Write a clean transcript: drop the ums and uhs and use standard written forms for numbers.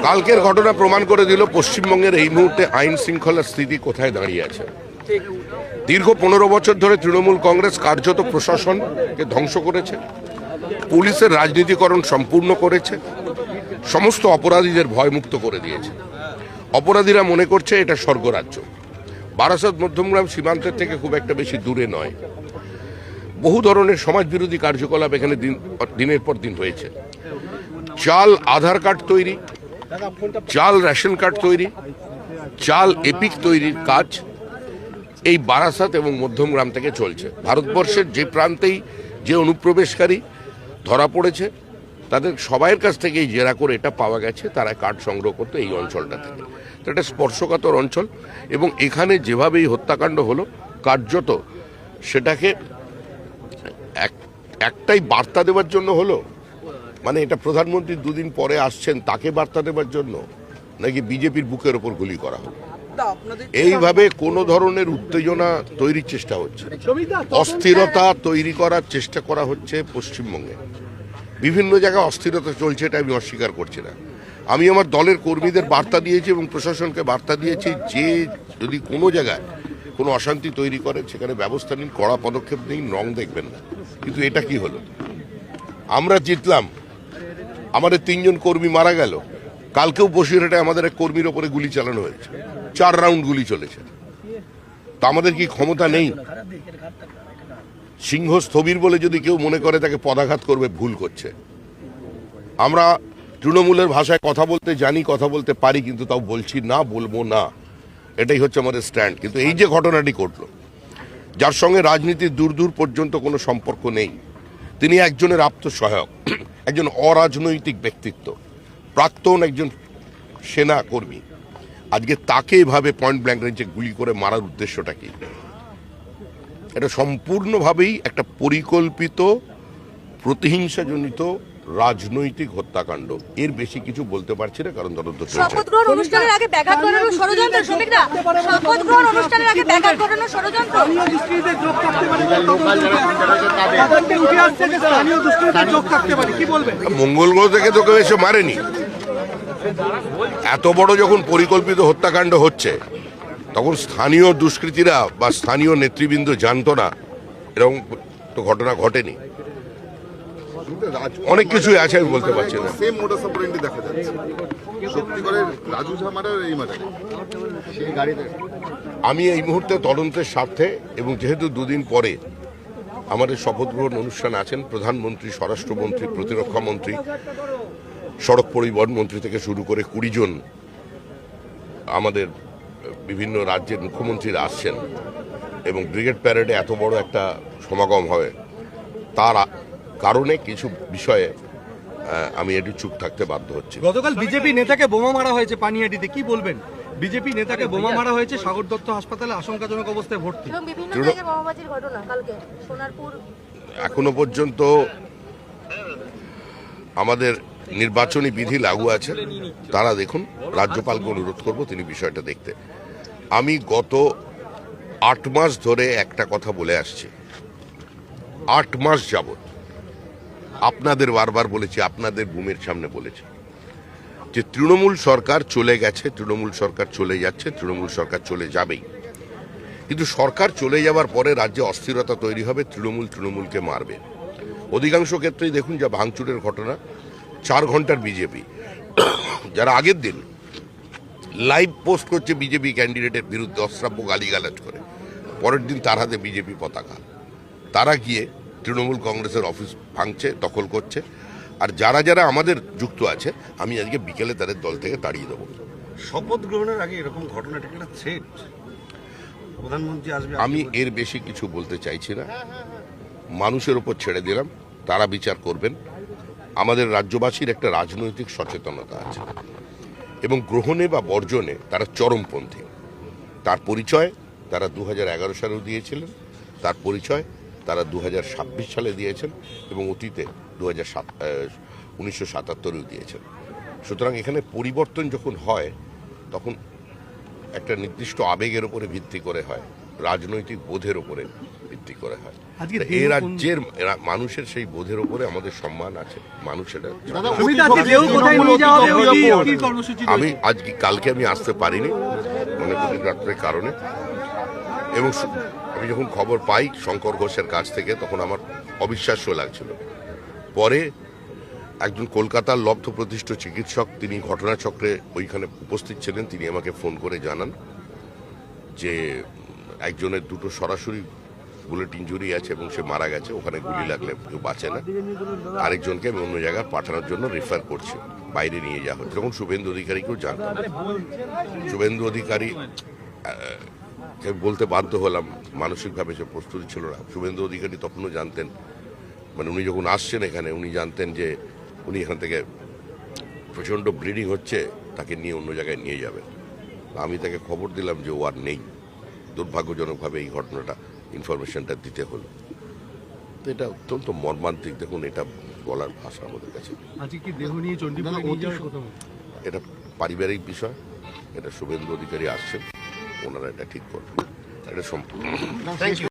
কালকের ঘটনা প্রমাণ করে দিল পশ্চিমবঙ্গের এই মুহূর্তে আইন শৃঙ্খলার স্থিতি কোথায় দাঁড়িয়ে আছে। দীর্ঘ 15 বছর ধরে তৃণমূল কংগ্রেস কার্যত প্রশাসনকে ধ্বংস করেছে, পুলিশের রাজনীতিকরণ সম্পূর্ণ করেছে, সমস্ত অপরাধীদের ভয়মুক্ত করে দিয়েছে। অপরাধীরা মনে করছে এটা স্বর্গরাজ্য। বারাসাত মধ্যমগ্রাম সীমান্তের থেকে খুব একটা বেশি দূরে নয়। বহু ধরনের সমাজবিরোধী কার্যকলাপ এখানে দিনের পর দিন হয়েছে। জাল আধার কার্ড তৈরি, জাল রেশন কার্ড তৈরি, জাল এপিক তৈরির কাজ এই বারাসাত এবং মধ্যমগ্রাম থেকে চলছে। ভারতবর্ষের যে প্রান্তেই যে অনুপ্রবেশকারী ধরা পড়েছে তাদের সবাইয়ের কাছ থেকেই জেরা করে এটা পাওয়া গেছে তারা কার্ড সংগ্রহ করতো এই অঞ্চলটা থেকে। তো এটা স্পর্শকাতর অঞ্চল এবং এখানে যেভাবে এই হত্যাকাণ্ড হলো কার্যত সেটাকে একটাই বার্তা দেওয়ার জন্য হলো, মানে এটা প্রধানমন্ত্রী দুদিন পরে আসছেন তাকে বার্তা দেওয়ার জন্য, নাকি বিজেপির বুকের ওপর গুলি করা হলো। এইভাবে কোন ধরনের উত্তেজনা তৈরির চেষ্টা হচ্ছে, অস্থিরতা তৈরি করার চেষ্টা করা হচ্ছে পশ্চিমবঙ্গে। বিভিন্ন জায়গায় অস্থিরতা চলছে, এটা আমি অস্বীকার করছি না। আমি আমার দলের কর্মীদের বার্তা দিয়েছি এবং প্রশাসনকে বার্তা দিয়েছি যে যদি কোনো জায়গায় কোনো অশান্তি তৈরি করে সেখানে ব্যবস্থা নিন, কড়া পদক্ষেপ নিন, রং দেখবেন না। কিন্তু এটা কি হলো, আমরা জিতলাম, আমাদের 3 জন কর্মী মারা গেল। কালকেও বসিরহাটে আমাদের এক কর্মীর ওপরে গুলি চালানো হয়েছে, 4 রাউন্ড গুলি চলেছে। তা আমাদের কি ক্ষমতা নেই? সিংহ স্থবির বলে যদি কেউ মনে করে তাকে পদাঘাত করবে, ভুল করছে। আমরা তৃণমূলের ভাষায় কথা বলতে জানি, কথা বলতে পারি, কিন্তু তাও বলছি না, বলবো না, এটাই হচ্ছে আমাদের স্ট্যান্ড। কিন্তু এই যে ঘটনাটি ঘটল, যার সঙ্গে রাজনীতির দূর দূর পর্যন্ত কোনো সম্পর্ক নেই, তিনি একজনের আত্মসহায়ক, একজন অরাজনৈতিক ব্যক্তিত্ব, প্রাক্তন একজন সেনা কর্মী, আজকে তাকে এভাবে পয়েন্ট ব্ল্যাঙ্ক রেঞ্জে গুলি করে মারার উদ্দেশ্যটা কি? এটা সম্পূর্ণভাবেই একটা পরিকল্পিত প্রতিহিংসাজনিত রাজনৈতিক হত্যাকাণ্ড। এর বেশি কিছু বলতে পারছি না, কারণ তদন্ত চলছে। শপথ গ্রহণ অনুষ্ঠানের আগে ব্যাঘাত ঘটানোর ষড়যন্ত্র, শ্রমিকরা শপথ গ্রহণ অনুষ্ঠানের আগে ব্যাঘাত ঘটানোর ষড়যন্ত্র। মঙ্গল গ্রহ থেকে তো কেউ এসে মারেনি। এত বড় যখন পরিকল্পিত হত্যাকাণ্ড হচ্ছে তখন স্থানীয় দুষ্কৃতীরা বা স্থানীয় নেতৃবৃন্দ জানতো না এরকম তো ঘটনা ঘটেনি। অনেক কিছুই আছে, আমি বলতে পারছি না। আমি এই মুহূর্তে তদন্তের স্বার্থে, এবং যেহেতু 2 দিন পরে আমাদের শপথ গ্রহণ অনুষ্ঠান আছেন, প্রধানমন্ত্রী, স্বরাষ্ট্রমন্ত্রী, প্রতিরক্ষা মন্ত্রী, সড়ক পরিবহন মন্ত্রী থেকে শুরু করে 20 জন আমাদের বিভিন্ন রাজ্যের মুখ্যমন্ত্রীরা আসছেন এবং ব্রিগেড প্যারেডে এত বড় একটা সমাগম হয়, তার কারণে কিছু বিষয়ে আমি একটু চুপ থাকতে বাধ্য হচ্ছি। গতকাল বিজেপি নেতাকে বোমা মারা হয়েছে পানিহাটিতে, কি বলবেন? বিজেপি নেতাকে বোমা মারা হয়েছে, সাগর দত্ত হাসপাতালে আশঙ্কাজনক অবস্থায় ভর্তি। এখনো পর্যন্ত আমাদের নির্বাচনী বিধি লাগু আছে, তারা দেখুন। রাজ্যপালকে অনুরোধ করব তিনি বিষয়টা দেখতে। আমি গত 8 মাস ধরে একটা কথা বলে আসছি, 8 মাস যাবত আপনাদের বারবার বলেছি, আপনাদের বুমের সামনে বলেছি যে তৃণমূল সরকার চলে গেছে, তৃণমূল সরকার চলে যাচ্ছে, তৃণমূল সরকার চলে যাবেই। কিন্তু সরকার চলে যাওয়ার পরে রাজ্যে অস্থিরতা তৈরি হবে, তৃণমূলকে মারবে। অধিকাংশ ক্ষেত্রেই দেখুন যা ভাঙচুরের ঘটনা, 4 ঘন্টার বিজেপি যারা আগের দিন লাইভ পোস্ট করছে বিজেপি ক্যান্ডিডেটের বিরুদ্ধে অশ্রাব্য গালিগালাজ করে, পরের দিন তার হাতে বিজেপি পতাকা, তারা গিয়ে তৃণমূল কংগ্রেসের অফিস ভাঙছে, দখল করছে। আর যারা যারা আমাদের যুক্ত আছে, আমি আজকে বিকেলে তাদের দল থেকে তাড়িয়ে দেবো। শপথ গ্রহণের আগে এরকম ঘটনাটা একটা থ্রেট, প্রধানমন্ত্রী আসবে, আমি এর বেশি কিছু বলতে চাইছি না। মানুষের উপর ছেড়ে দিলাম, তারা বিচার করবেন। আমাদের রাজ্যবাসীর একটা রাজনৈতিক সচেতনতা আছে এবং গ্রহণে বা বর্জনে তারা চরমপন্থী। তার পরিচয় তারা 2011 সালেও দিয়েছিলেন, তার পরিচয় তারা 2026 সালে দিয়েছেন এবং অতীতে 1977-এও দিয়েছেন। সুতরাং এখানে পরিবর্তন যখন হয় তখন একটা নির্দিষ্ট আবেগের উপরে ভিত্তি করে হয়, রাজনৈতিক বোধের উপরে ভিত্তি ভিত্তি করে হয়। আজকে তা এই রাজ্যের মানুষের সেই বোধের উপরে আমাদের সম্মান আছে, মানুষ এটা আমি আজকে কালকে আমি আসতে পারিনি মনে করি রাত্রের কারণে, এবং আমি যখন খবর পাই শঙ্কর ঘোষের কাছ থেকে তখন আমার অবিশ্বাস্য লাগছিল। পরে একজন কলকাতার লব্ধ প্রতিষ্ঠ চিকিৎসক, তিনি ঘটনাচক্রে ওইখানে উপস্থিত ছিলেন, তিনি আমাকে ফোন করে জানান যে একজনের দুটো সরাসরি বুলেট ইঞ্জুরি আছে এবং সে মারা গেছে, ওখানে গুলি লাগলে কেউ বাঁচে না। আরেকজনকে আমি অন্য জায়গায় পাঠানোর জন্য রেফার করছি, বাইরে নিয়ে যাওয়া হচ্ছে। তখন শুভেন্দু অধিকারীকেও জানতাম। শুভেন্দু অধিকারী বলতে বাধ্য হলাম, মানসিকভাবে সে প্রস্তুতি ছিল না। শুভেন্দু অধিকারী তখনও জানতেন, মানে উনি যখন আসছেন এখানে উনি জানতেন যে উনি এখান থেকে প্রচণ্ড ব্লিডিং হচ্ছে, তাকে নিয়ে অন্য জায়গায় নিয়ে যাবেন। আমি তাকে খবর দিলাম যে ও আর নেই। দুর্ভাগ্যজনকভাবে এই ঘটনাটা ইনফরমেশনটা দিতে হলো। তো এটা অত্যন্ত মর্মান্তিক। দেখুন, এটা বলার ভাষা আমাদের কাছে। আজকে কি দেহ নিয়ে চণ্ডীপুরে নিয়ে যাওয়ার কথা? এটা পারিবারিক বিষয়, এটা শুভেন্দু অধিকারী আসছেন, ওনারা এটা ঠিক করবেন। এটা